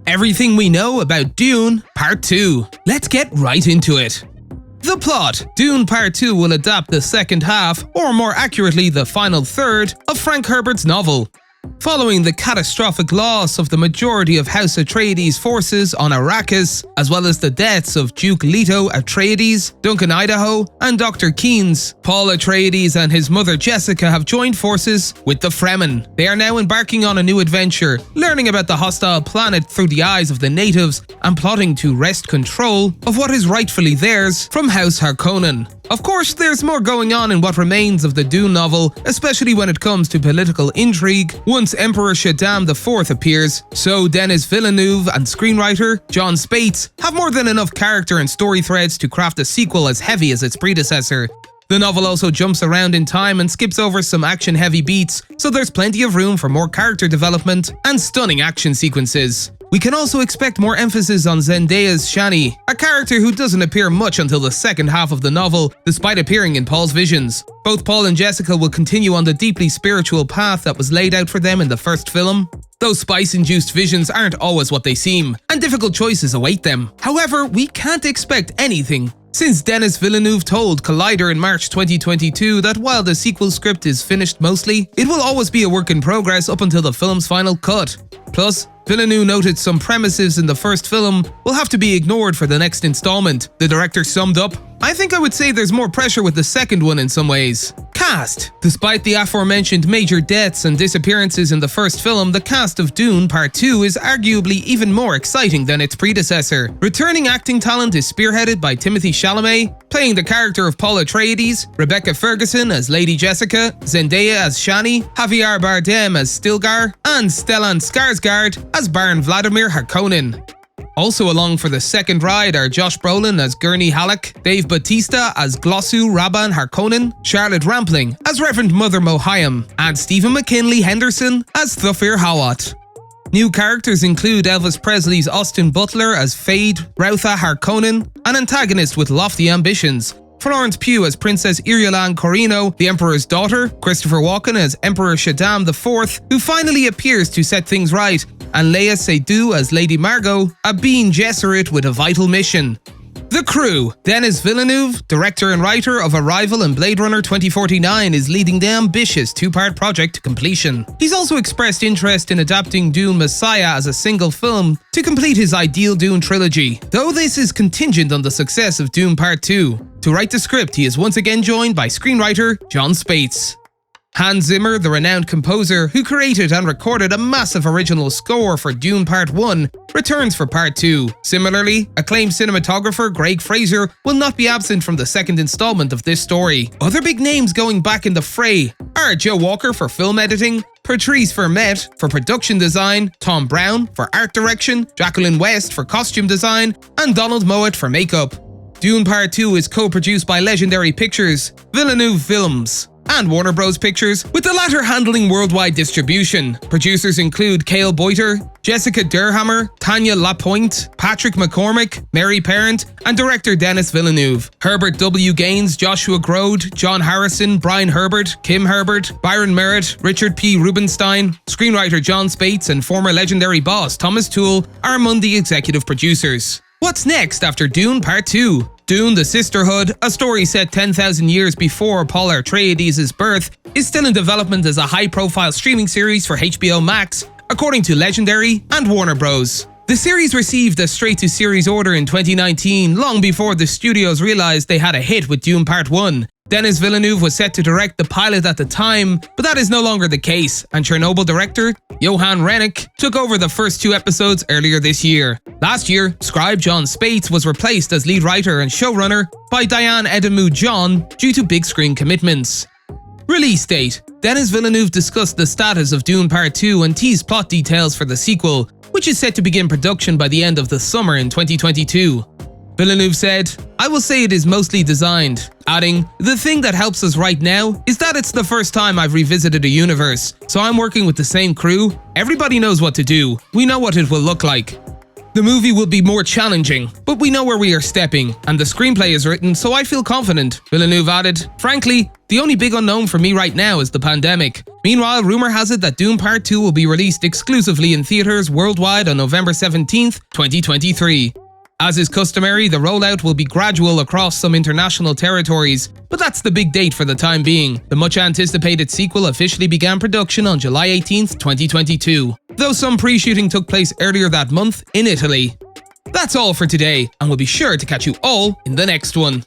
Everything we know about Dune Part 2. Let's get right into it. The plot. Dune Part 2 will adapt the second half, or more accurately the final third, of Frank Herbert's novel. Following the catastrophic loss of the majority of House Atreides' forces on Arrakis, as well as the deaths of Duke Leto Atreides, Duncan Idaho, and Dr. Keynes, Paul Atreides and his mother Jessica have joined forces with the Fremen. They are now embarking on a new adventure, learning about the hostile planet through the eyes of the natives and plotting to wrest control of what is rightfully theirs from House Harkonnen. Of course, there's more going on in what remains of the Dune novel, especially when it comes to political intrigue. Once Emperor Shaddam IV appears, so Denis Villeneuve and screenwriter Jon Spaihts have more than enough character and story threads to craft a sequel as heavy as its predecessor. The novel also jumps around in time and skips over some action-heavy beats, so there's plenty of room for more character development and stunning action sequences. We can also expect more emphasis on Zendaya's Shani, a character who doesn't appear much until the second half of the novel, despite appearing in Paul's visions. Both Paul and Jessica will continue on the deeply spiritual path that was laid out for them in the first film. Those spice-induced visions aren't always what they seem, and difficult choices await them. However, we can't expect anything, since Denis Villeneuve told Collider in March 2022 that while the sequel script is finished mostly, it will always be a work in progress up until the film's final cut. Plus, Villeneuve noted some premises in the first film will have to be ignored for the next installment. The director summed up, "I think I would say there's more pressure with the second one in some ways." Cast. Despite the aforementioned major deaths and disappearances in the first film, the cast of Dune Part 2 is arguably even more exciting than its predecessor. Returning acting talent is spearheaded by Timothee Chalamet, playing the character of Paul Atreides, Rebecca Ferguson as Lady Jessica, Zendaya as Shani, Javier Bardem as Stilgar, and Stellan Skarsgård as Baron Vladimir Harkonnen. Also along for the second ride are Josh Brolin as Gurney Halleck, Dave Bautista as Glossu Rabban Harkonnen, Charlotte Rampling as Reverend Mother Mohayim, and Stephen McKinley Henderson as Thufir Hawat. New characters include Elvis Presley's Austin Butler as Fade Routha Harkonnen, an antagonist with lofty ambitions, Florence Pugh as Princess Irulan Corrino, the Emperor's daughter, Christopher Walken as Emperor Shaddam IV, who finally appears to set things right, and Léa Seydoux as Lady Margot, a Bene Gesserit with a vital mission. The crew. Denis Villeneuve, director and writer of Arrival and Blade Runner 2049, is leading the ambitious two-part project to completion. He's also expressed interest in adapting Dune Messiah as a single film to complete his ideal Dune trilogy, though this is contingent on the success of Dune Part 2. To write the script, he is once again joined by screenwriter Jon Spaihts. Hans Zimmer, the renowned composer who created and recorded a massive original score for Dune Part 1, returns for Part 2. Similarly, acclaimed cinematographer Greg Fraser will not be absent from the second installment of this story. Other big names going back in the fray are Joe Walker for film editing, Patrice Vermette for production design, Tom Brown for art direction, Jacqueline West for costume design, and Donald Mowat for makeup. Dune Part 2 is co-produced by Legendary Pictures, Villeneuve Films, and Warner Bros. Pictures, with the latter handling worldwide distribution. Producers include Cale Boiter, Jessica Durhammer, Tanya Lapointe, Patrick McCormick, Mary Parent, and director Denis Villeneuve. Herbert W. Gaines, Joshua Grode, John Harrison, Brian Herbert, Kim Herbert, Byron Merritt, Richard P. Rubenstein, screenwriter Jon Spaihts, and former Legendary boss Thomas Tull are among the executive producers. What's next after Dune Part 2? Dune the Sisterhood, a story set 10,000 years before Paul Atreides' birth, is still in development as a high-profile streaming series for HBO Max, according to Legendary and Warner Bros. The series received a straight-to-series order in 2019, long before the studios realized they had a hit with Dune Part 1. Denis Villeneuve was set to direct the pilot at the time, but that is no longer the case, and Chernobyl director Johan Renck took over the first 2 episodes earlier this year. Last year, scribe Jon Spaihts was replaced as lead writer and showrunner by Diane Edamu-John due to big screen commitments. Release date. Denis Villeneuve discussed the status of Dune Part 2 and teased plot details for the sequel, which is set to begin production by the end of the summer in 2022. Villeneuve said, "I will say it is mostly designed," adding, "The thing that helps us right now is that it's the first time I've revisited a universe, so I'm working with the same crew. Everybody knows what to do. We know what it will look like." The movie will be more challenging, but we know where we are stepping, and the screenplay is written, so I feel confident, Villeneuve added. Frankly, the only big unknown for me right now is the pandemic. Meanwhile, rumour has it that Dune Part 2 will be released exclusively in theatres worldwide on November 17th, 2023. As is customary, the rollout will be gradual across some international territories, but that's the big date for the time being. The much-anticipated sequel officially began production on July 18th, 2022, though some pre-shooting took place earlier that month in Italy. That's all for today, and we'll be sure to catch you all in the next one.